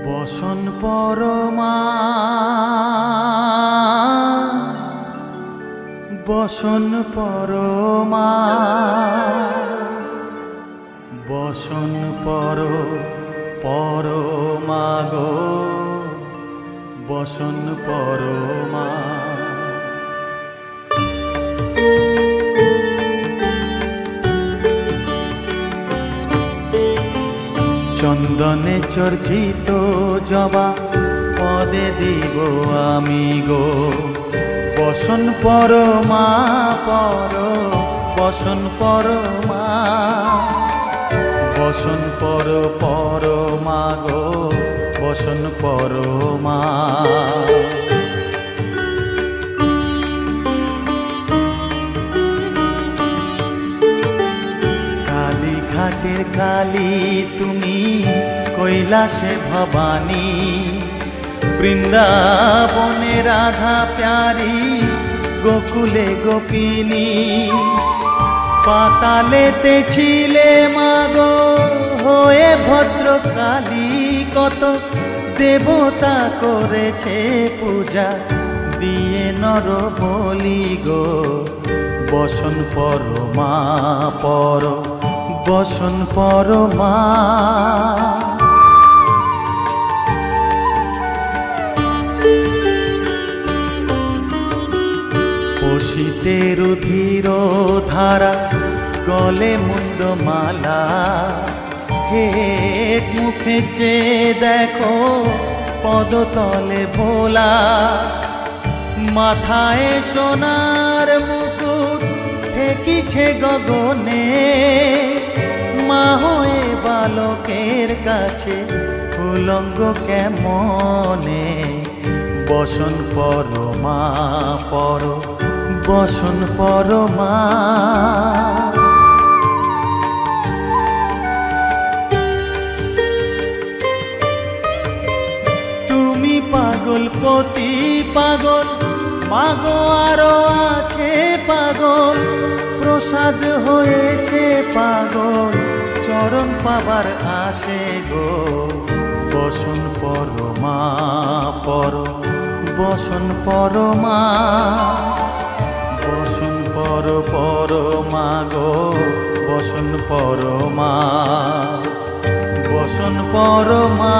বসন পরমা বসন পরমা বসন পরমা গো বসন পরমা। চন্দনে চর্চিত জবা পদে দিব আমি গো বসন পরমা বসন পরমা বসন পরমা গো বসন পরমা। ঘাটের কালী তুমি কৈলাসে ভবানী বৃন্দাবনে রাধা প্যারি গোকুলে গোপিনী পাতালেতে ছিলে মাগো হয়ে ভদ্রকালী কত দেবতা করেছে পূজা দিয়ে নর বলি গো বসন পরমা বসন পরমা। পশিতে রুধির ধারা গলে মুন্ড মালা হেট মুখে চেয়ে দেখো পদতলে ভোলা মাথায় সোনার মুকুট ঠেকিছে গগনে মা হয়ে বালকের কাছে উলঙ্গ কেমনে বসন পরমা বসন পরমা। তুমি পাগল পতি পাগল মাগো আরো আছে পাগল প্রসাদ হয়েছে পাগল চরণ পাবার আসে গো বসন পরমা বসন পরমা বসন পরমা গো বসন পরমা বসন পরমা।